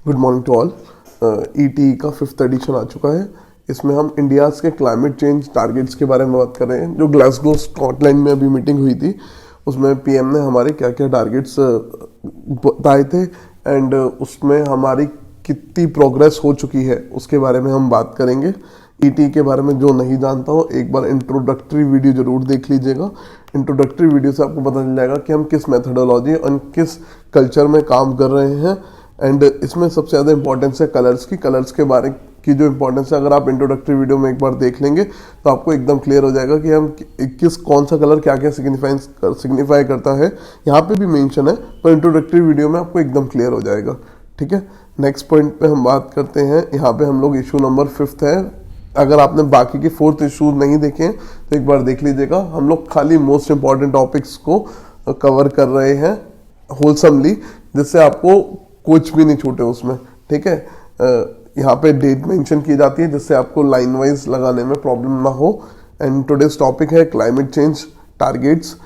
Good morning to all. ET का 5th addition आ चुका है। इसमें हम इंडियाज़ के क्लाइमेट चेंज टारगेट्स के बारे में बात कर रहे हैं। जो ग्लासगो स्कॉटलैंड में अभी मीटिंग हुई थी, उसमें पीएम ने हमारे क्या क्या टारगेट्स बताए थे एंड उसमें हमारी कितनी प्रोग्रेस हो चुकी है उसके बारे में हम बात करेंगे। ईटी के बारे में जो नहीं जानता हो, एक बार इंट्रोडक्टरी वीडियो जरूर देख लीजिएगा। इंट्रोडक्टरी वीडियो से आपको पता चल जाएगा कि हम किस मेथडोलॉजी और किस कल्चर में काम कर रहे हैं। एंड इसमें सबसे ज़्यादा इंपॉर्टेंस है कलर्स की। कलर्स के बारे की जो इंपॉर्टेंस है, अगर आप इंट्रोडक्टरी वीडियो में एक बार देख लेंगे तो आपको एकदम क्लियर हो जाएगा कि हम कौन सा कलर क्या क्या सिग्निफाई करता है। यहाँ पे भी मेंशन है, पर इंट्रोडक्टरी वीडियो में आपको एकदम क्लियर हो जाएगा। ठीक है, नेक्स्ट पॉइंट पे हम बात करते हैं। यहाँ पे हम लोग इशू नंबर 5th है। अगर आपने बाकी के 4th इशूज नहीं देखे हैं तो एक बार देख लीजिएगा। हम लोग खाली मोस्ट इंपॉर्टेंट टॉपिक्स को कवर कर रहे हैं होलसमली, जिससे आपको कुछ भी नहीं छूटे उसमें। ठीक है, यहाँ पे डेट मेंशन की जाती है जिससे आपको लाइन वाइज लगाने में प्रॉब्लम ना हो। एंड टुडेज टॉपिक है climate change targets.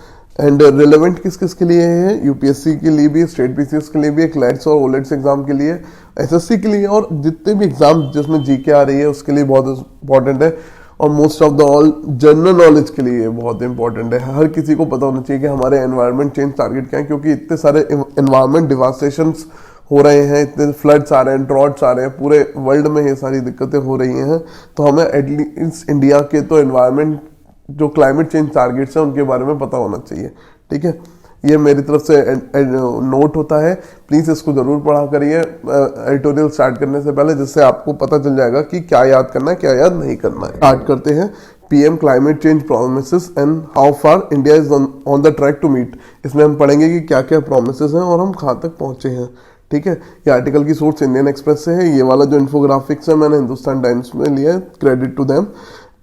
And relevant किस किस के लिए है? यूपीएससी के लिए भी, स्टेट पीसीएस के लिए भी, क्लैट्स और ओलेट्स एग्जाम के लिए, एसएससी के लिए, और जितने भी एग्जाम जिसमें जीके आ रही है उसके लिए बहुत इंपॉर्टेंट है। और most of the all general knowledge के लिए बहुत इंपॉर्टेंट है। हर किसी को पता होना चाहिए कि हमारे एनवायरनमेंट चेंज टारगेट क्या है, क्योंकि इतने सारे एनवायरनमेंट डिवास्टेशंस हो रहे हैं, इतने फ्लड्स आ रहे हैं, ड्रॉट्स आ रहे हैं, पूरे वर्ल्ड में ये सारी दिक्कतें हो रही हैं। तो हमें एटलीस्ट इंडिया के तो एनवायरनमेंट जो क्लाइमेट चेंज टारगेट्स हैं उनके बारे में पता होना चाहिए। ठीक है, ये मेरी तरफ से नोट होता है, प्लीज़ इसको ज़रूर पढ़ा करिए एडिटोरियल स्टार्ट करने से पहले, जिससे आपको पता चल जाएगा कि क्या याद करना है, क्या याद नहीं करना है। स्टार्ट करते हैं। PM climate change promises and how far India is on the track to meet. इसमें हम पढ़ेंगे कि क्या क्या प्रोमिसेस हैं और हम कहाँ तक पहुँचे हैं। ठीक है, ये आर्टिकल की सोर्स इंडियन एक्सप्रेस से है। ये वाला जो इन्फोग्राफिक्स है मैंने हिंदुस्तान टाइम्स में लिया है, क्रेडिट टू देम।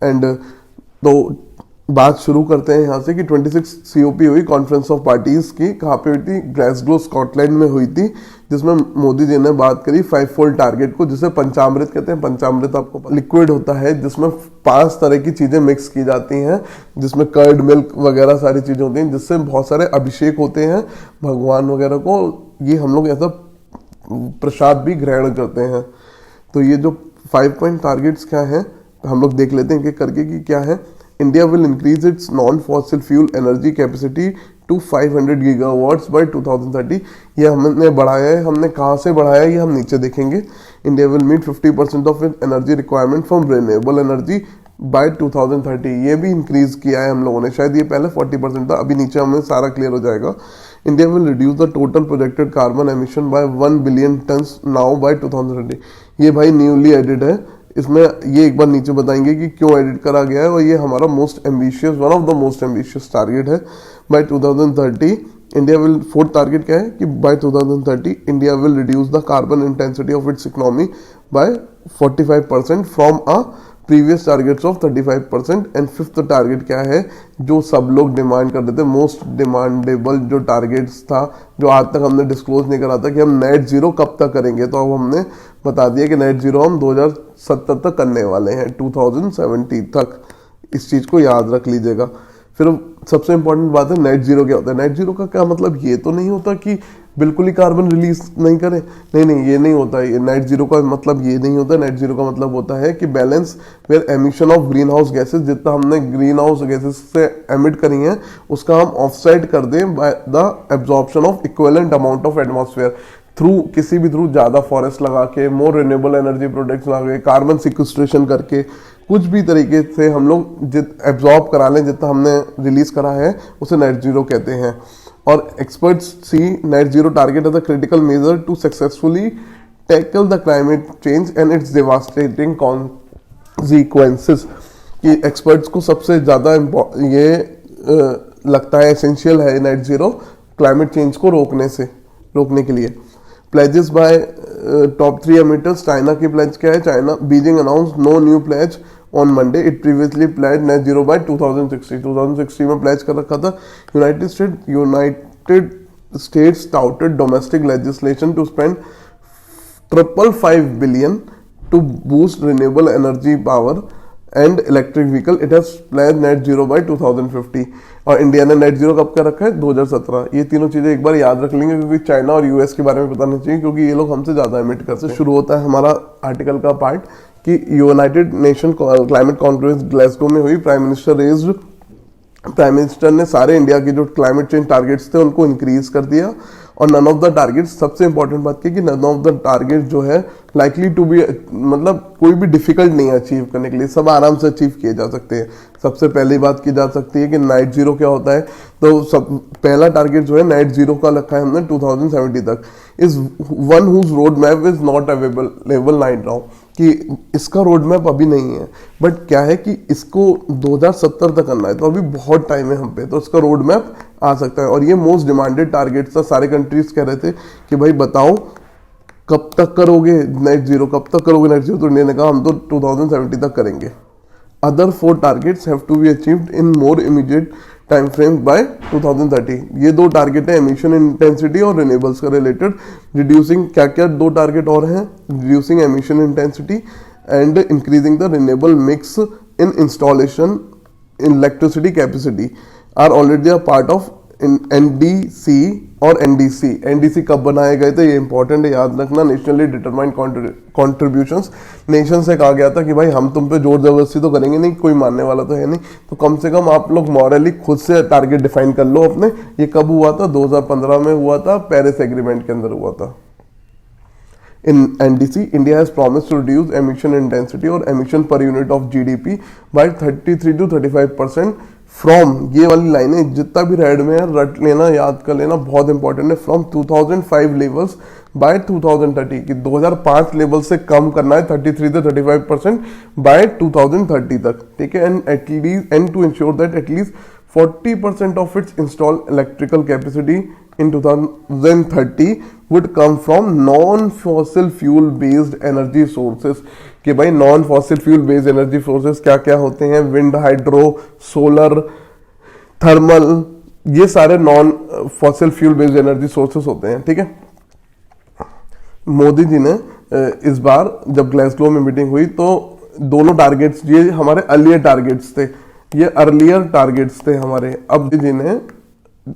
एंड तो बात शुरू करते हैं यहाँ से कि 26 COP हुई, कॉन्फ्रेंस ऑफ पार्टीज की। कहाँ पे हुई थी? ग्लासगो स्कॉटलैंड में हुई थी, जिसमें मोदी जी ने बात करी 5-fold टारगेट को, जिसे पंचामृत कहते हैं। पंचामृत आपको लिक्विड होता है जिसमें 5 तरह की चीजें मिक्स की जाती हैं, जिसमें कर्ड, मिल्क वगैरह सारी चीजें होती हैं, जिससे बहुत सारे अभिषेक होते हैं भगवान वगैरह को। ये हम लोग ऐसा प्रसाद भी ग्रहण करते हैं। तो ये जो 5 पॉइंट टारगेट्स क्या हैं हम लोग देख लेते हैं कि करके कि क्या है। India will increase its non fossil fuel energy capacity to 500 gigawatts by 2030। ये हमने बढ़ाया है। हमने कहाँ से बढ़ाया है ये हम नीचे देखेंगे। India will meet 50% of it energy requirement from renewable energy by 2030। ये भी इंक्रीज किया है हम लोगों ने। शायद ये पहले 40% था, अभी नीचे हमें सारा क्लियर हो जाएगा। India will reduce the total projected carbon emission by 1 billion tonnes now by 2030। ये भाई न्यूली एडिड है। इसमें ये एक बार नीचे बताएंगे कि क्यों एडिट करा गया है। और ये हमारा most ambitious, one of the most ambitious target है by 2030। India will, 4th target क्या है कि by 2030 India will reduce the carbon intensity of its economy by 45% from a previous targets of 35%। And 5th target क्या है जो सब लोग demand कर रहे थे, मोस्ट डिमांडेबल जो टारगेट्स था, जो आज तक हमने डिस्क्लोज नहीं करा था कि हम नेट जीरो कब तक करेंगे। तो अब हमने बता दिया कि नेट जीरो हम 2070 तक करने वाले हैं, 2070 तक। इस चीज़ को याद रख लीजिएगा। फिर सबसे इंपॉर्टेंट बात है नेट जीरो क्या होता है। नेट जीरो का क्या मतलब? ये तो नहीं होता कि बिल्कुल ही कार्बन रिलीज नहीं करें, नहीं, ये नहीं होता है। नेट जीरो का मतलब ये नहीं होता। नेट जीरो का मतलब होता है कि balance where emission of greenhouse gases, जितना हमने ग्रीन हाउस गैसेज से एमिट करी हैं उसका हम ऑफसेट कर दें by the absorption of equivalent amount of atmosphere through, किसी भी थ्रू, ज़्यादा फॉरेस्ट लगा के, मोर रिन्यूएबल एनर्जी प्रोडक्ट्स लगा के, कार्बन सिक्वेस्ट्रेशन करके, कुछ भी तरीके से हम लोग एब्जॉर्ब करा लें जितना हमने रिलीज करा है, उसे नेट जीरो कहते हैं। और experts see net zero target as a critical measure to successfully tackle the climate change and its devastating consequences. कि एक्सपर्ट्स को सबसे ज़्यादा ये लगता है एसेंशियल है नेट जीरो क्लाइमेट चेंज को रोकने के लिए। Pledges by top 3 emitters. China की प्लेज क्या है? China, Beijing announce no new pledge on Monday, it previously pledge net zero by 2060 में प्लेज कर रखा था। United States touted domestic legislation to spend 555 billion to boost renewable energy power and electric vehicle it has plan net zero by 2050। और India ने net zero कब का रखा है? 2017। ये तीनों चीजें एक बार याद रख लेंगे क्योंकि चाइना और यूएस के बारे में पता नहीं चाहिए, क्योंकि ये लोग हमसे ज्यादा एमिट करते हैं। शुरू होता है हमारा आर्टिकल का पार्ट कि United nation climate conference Glasgow में हुई। प्राइम मिनिस्टर ने सारे इंडिया के जो क्लाइमेट चेंज टारगेट्स थे उनको इंक्रीज कर दिया। और नन ऑफ द टारगेट्स, सबसे इंपॉर्टेंट बात की कि नन ऑफ द टारगेट जो है लाइकली टू बी, मतलब कोई भी डिफिकल्ट नहीं है अचीव करने के लिए, सब आराम से अचीव किए जा सकते हैं। सबसे पहली बात की जा सकती है कि नाइट जीरो क्या होता है। तो सब पहला टारगेट जो है नाइट जीरो का रखा है हमने 2070 तक। Is one whose road map is not available night now, कि इसका रोड मैप अभी नहीं है, बट क्या है कि इसको 2070 तक करना है, तो अभी बहुत टाइम है हम पे, तो इसका रोड मैप आ सकता है। और ये मोस्ट डिमांडेड टारगेट था, सारे कंट्रीज कह रहे थे कि भाई बताओ कब तक करोगे नेट जीरो, कब तक करोगे नेट जीरो। तो इंडिया ने कहा हम तो 2070 तक करेंगे। Other 4 targets have to be achieved in more immediate time frame by 2030। ये 2 टारगेट है एमिशन इंटेंसिटी और रिन्यूएबल्स का रिलेटेड। रिड्यूसिंग, क्या क्या 2 टारगेट और हैं? Reducing emission intensity and increasing the renewable mix in installation in electricity capacity are already a part of NDC और NDC। NDC कब बनाए गए थे ये इंपॉर्टेंट है, याद रखना। Nationally determined contributions. नेशन से कहा गया था कि भाई हम तुम पे जोर जबरदस्ती तो करेंगे नहीं, कोई मानने वाला तो है नहीं, तो कम से कम आप लोग मॉरली खुद से टारगेट डिफाइन कर लो अपने। ये कब हुआ था? 2015 में हुआ था, पेरिस एग्रीमेंट के अंदर हुआ था। In NDC, India has promised to reduce emission intensity और emission per unit of GDP by 33 to 35% from, ये वाली लाइनें जितना भी रेड में है रट लेना, याद कर लेना, बहुत इंपॉर्टेंट है। फ्रॉम 2005 लेवल्स बाय 2030, कि 2005 लेवल से कम करना है 33 से 35% बाय 2030 तक, ठीक है। And to ensure that at least 40% of its install electrical capacity in 2030 would come from non-fossil fuel based energy sources। कि भाई non fossil fuel based energy sources क्या क्या होते हैं? विंड, हाइड्रो, सोलर, थर्मल, ये सारे non fossil fuel based energy sources होते हैं, ठीक है। मोदी जी ने इस बार जब ग्लासगो में मीटिंग हुई तो दोनों टारगेट्स, ये हमारे अर्लियर टारगेट्स थे, ये अर्लियर टारगेट्स थे हमारे। अब जी ने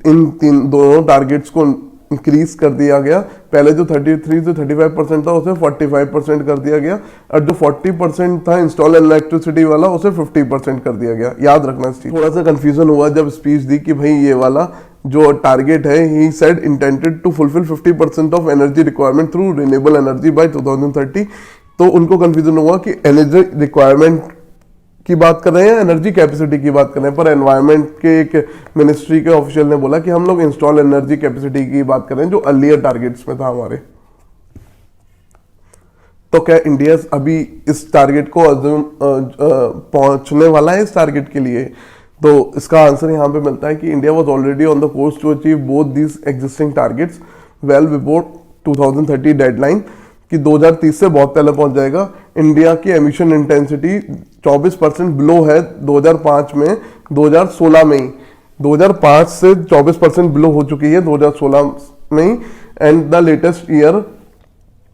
इन दोनों टारगेट्स को इंक्रीज कर दिया गया। पहले जो 33 से 35% था उसे 45% कर दिया गया, और जो 40% था इंस्टॉल इलेक्ट्रिसिटी वाला उसे 50% कर दिया गया। याद रखना इस चीज। थोड़ा सा कंफ्यूजन हुआ जब स्पीच दी कि भाई ये वाला जो टारगेट है, he said intended to fulfil 50% of energy requirement through renewable energy by 2030। तो उनको कंफ्यूजन हुआ कि एनर्जी रिक्वायरमेंट की बात कर रहे हैं, एनर्जी कैपेसिटी की बात कर रहे हैं। पर एनवायरनमेंट के एक मिनिस्ट्री के ऑफिशियल ने बोला कि हम लोग इंस्टॉल एनर्जी कैपेसिटी की बात कर रहे हैं, जो अर्लियर टारगेट्स में था हमारे। तो क्या इंडिया अभी इस टारगेट को पहुंचने वाला है इस टारगेट के लिए? तो इसका आंसर यहां पे मिलता है कि India was already on the course to achieve both these existing targets well before 2030 deadline, कि 2030 से बहुत पहले पहुंच जाएगा। इंडिया की एमिशन इंटेंसिटी 24% बिलो है 2005 में, 2016 में ही 2005 से 24% बिलो हो चुकी है 2016 में ही। एंड द लेटेस्ट ईयर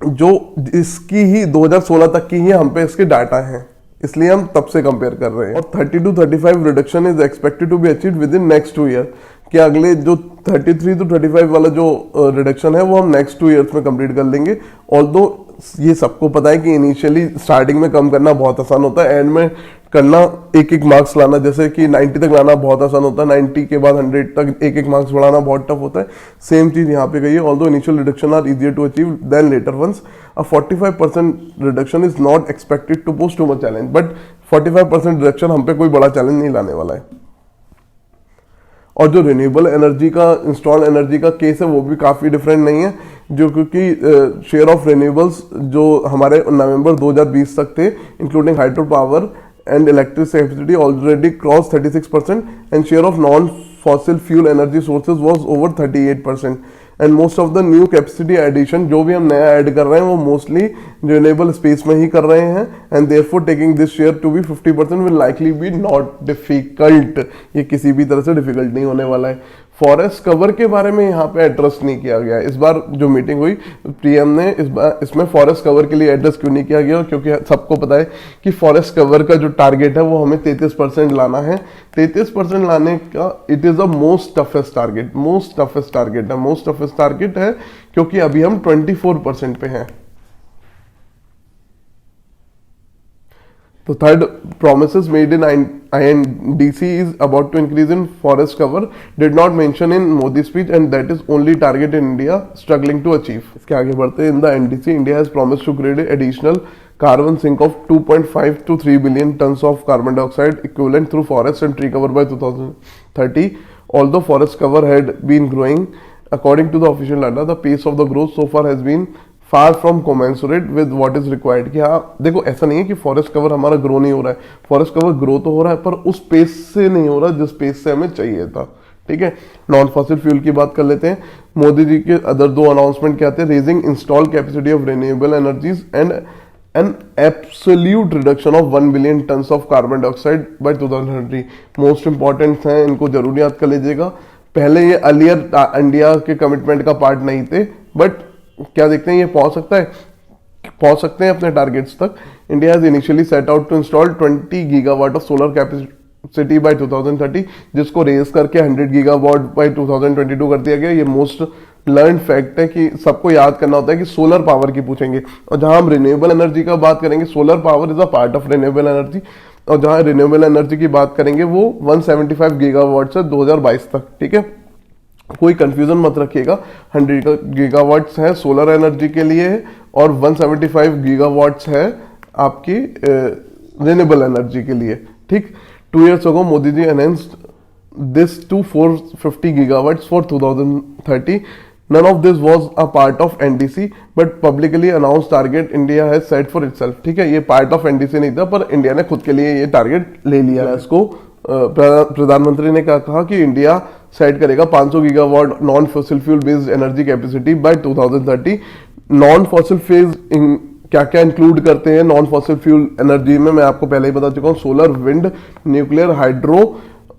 जो इसकी ही 2016 तक की ही हम पे इसके डाटा हैं, इसलिए हम तब से कंपेयर कर रहे हैं। और 30 to 35 reduction is expected to be achieved within next 2 year, कि अगले जो 33 to 35 वाला जो रिडक्शन है वो हम नेक्स्ट 2 ईयर्स में कंप्लीट कर लेंगे। ऑल्दो ये सबको पता है कि इनिशियली स्टार्टिंग में कम करना बहुत आसान होता है, एंड में करना एक एक मार्क्स लाना, जैसे कि 90 तक लाना बहुत आसान होता है, 90 के बाद 100 तक एक एक मार्क्स बढ़ाना बहुत टफ होता है। सेम चीज यहाँ पे गई है। Although initial reduction are easier to achieve than later ones, a 45% reduction is not expected to post too much challenge, but 45% reduction हम पे कोई बड़ा चैलेंज नहीं लाने वाला है। और जो रिन्यूएबल एनर्जी का, इंस्टॉल एनर्जी का केस है वो भी काफ़ी डिफरेंट नहीं है, जो क्योंकि शेयर ऑफ रिन्यूएबल्स जो हमारे नवंबर 2020 तक थे, including hydro power and electric capacity, already cross 36%, and share of non fossil fuel energy sources was over 38%। And most of the new capacity addition जो भी हम नया ऐड कर रहे हैं वो मोस्टली रिन्यूएबल स्पेस में ही कर रहे हैं, and therefore taking this share to be 50% will likely be not difficult. ये किसी भी तरह से डिफिकल्ट नहीं होने वाला है। फॉरेस्ट कवर के बारे में यहाँ पे एड्रेस नहीं किया गया। इस बार जो मीटिंग हुई पीएम ने इसमें फॉरेस्ट कवर के लिए एड्रेस क्यों नहीं किया गया, क्योंकि सबको पता है कि फॉरेस्ट कवर का जो टारगेट है वो हमें 33% लाना है। 33% लाने का it is the most toughest target है क्योंकि अभी हम 24% पे हैं। तो third, promises made in INDC is about to increase in forest cover did not mention in Modi speech and that is only target in India struggling to achieve। इसके आगे बढ़ते हैं। In the NDC, India has promised to create additional carbon sink of 2.5 to 3 billion tons of carbon dioxide equivalent through forest and tree cover by 2030. Although forest cover had been growing, according to the official data, the pace of the growth so far has been far from commensurate with what is required। कि हाँ देखो, ऐसा नहीं है कि forest cover हमारा grow नहीं हो रहा है, फॉरेस्ट कवर ग्रो तो हो रहा है पर उस पेस से नहीं हो रहा जिस पेस से हमें चाहिए था। ठीक है, नॉन फॉसिल फ्यूल की बात कर लेते हैं। मोदी जी के अदर दो अनाउंसमेंट क्या थे? Raising install capacity of renewable energies and an absolute reduction of 1 billion tons of carbon dioxide by 2030। Most important हैं, इनको जरूर याद कर लीजिएगा। पहले ये अर्लियर इंडिया के कमिटमेंट का पार्ट नहीं थे, बट क्या देखते हैं ये पहुंच सकते हैं अपने टारगेट्स तक। India has initially set out to install 20 gigawatt of solar capacity by 2030, जिसको रेज करके 100 गीगावाट बाय 2022 कर दिया गया। ये मोस्ट लर्न फैक्ट है कि सबको याद करना होता है कि सोलर पावर की पूछेंगे, और जहां हम रिन्यूएबल एनर्जी का बात करेंगे, solar power is a part of renewable energy, और जहां रिन्यूएबल एनर्जी की बात करेंगे वो 175 गीगावाट से 2022 तक। ठीक है, कोई कंफ्यूजन मत रखिएगा। 100 गीगावाट्स है सोलर एनर्जी के लिए और 175 गीगावाट्स है आपकी रिन्यूएबल एनर्जी के लिए। ठीक, 2 years ago Modi ji announced this to 450 gigawatts for 2030. None of this was a part of NDC, but publicly announced target India has set for itself। ठीक है, ये पार्ट ऑफ NDC नहीं था पर इंडिया ने खुद के लिए ये टारगेट ले लिया। इसको प्रधानमंत्री ने कहा कि इंडिया सेट करेगा 500 gigawatt non fossil fuel based energy capacity by 2030। Non fossil phase क्या क्या इंक्लूड करते हैं नॉन फॉसिल फ्यूल एनर्जी में, मैं आपको पहले ही बता चुका हूँ। सोलर, विंड, न्यूक्लियर, हाइड्रो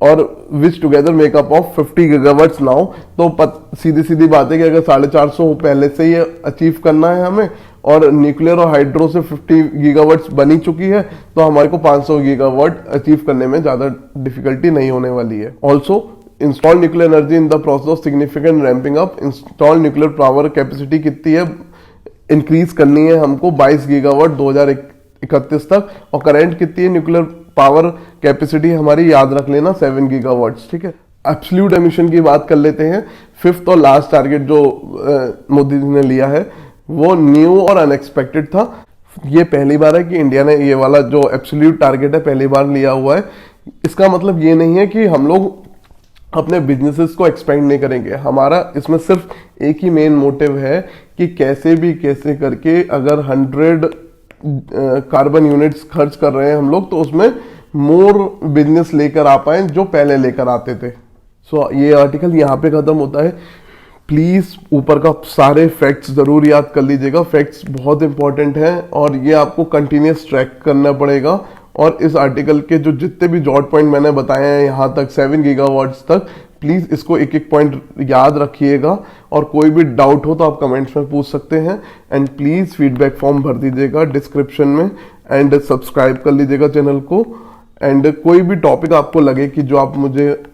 और which together make up of 50 gigawatts now. तो सीधी बात है कि अगर 450 पहले से ही अचीव करना है हमें, और न्यूक्लियर और हाइड्रो से 50 गीगावाट्स बनी चुकी है, तो हमारे को 500 गीगावाट अचीव करने में ज्यादा डिफिकल्टी नहीं होने वाली है। Also install nuclear energy in the process of significant ramping up. Install nuclear power capacity कितनी है? इंक्रीज करनी है हमको 22 गीगावाट 2031 तक, और करंट कितनी है न्यूक्लियर पावर कैपेसिटी हमारी? याद रख लेना 7 गीगावाट्स। ठीक है, एब्सोल्यूट एमिशन की बात कर लेते हैं। फिफ्थ और लास्ट टारगेट जो मोदी जी ने लिया है वो न्यू और अनएक्सपेक्टेड था। ये पहली बार है कि इंडिया ने ये वाला जो एब्सोल्यूट टारगेट है पहली बार लिया हुआ है। इसका मतलब ये नहीं है कि हम लोग अपने बिजनेसेस को एक्सपेंड नहीं करेंगे। हमारा इसमें सिर्फ एक ही मेन मोटिव है कि कैसे करके अगर 100 कार्बन यूनिट्स खर्च कर रहे हैं हम लोग, तो उसमें मोर बिजनेस लेकर आ पाए जो पहले लेकर आते थे। सो ये आर्टिकल यहाँ पे खत्म होता है। प्लीज ऊपर का सारे फैक्ट्स जरूर याद कर लीजिएगा, फैक्ट्स बहुत इंपॉर्टेंट हैं और ये आपको कंटिन्यूस ट्रैक करना पड़ेगा। और इस आर्टिकल के जो जितने भी जॉट पॉइंट मैंने बताए हैं यहाँ तक 7 गीगावाट्स तक, प्लीज इसको एक एक पॉइंट याद रखिएगा, और कोई भी डाउट हो तो आप कमेंट्स में पूछ सकते हैं। एंड प्लीज फीडबैक फॉर्म भर दीजिएगा डिस्क्रिप्शन में, एंड सब्सक्राइब कर लीजिएगा चैनल को। एंड कोई भी टॉपिक आपको लगे कि जो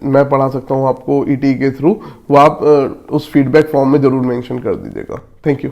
मैं पढ़ा सकता हूँ आपको ईटी के थ्रू, वो आप उस फीडबैक फॉर्म में जरूर मेंशन कर दीजिएगा। Thank you.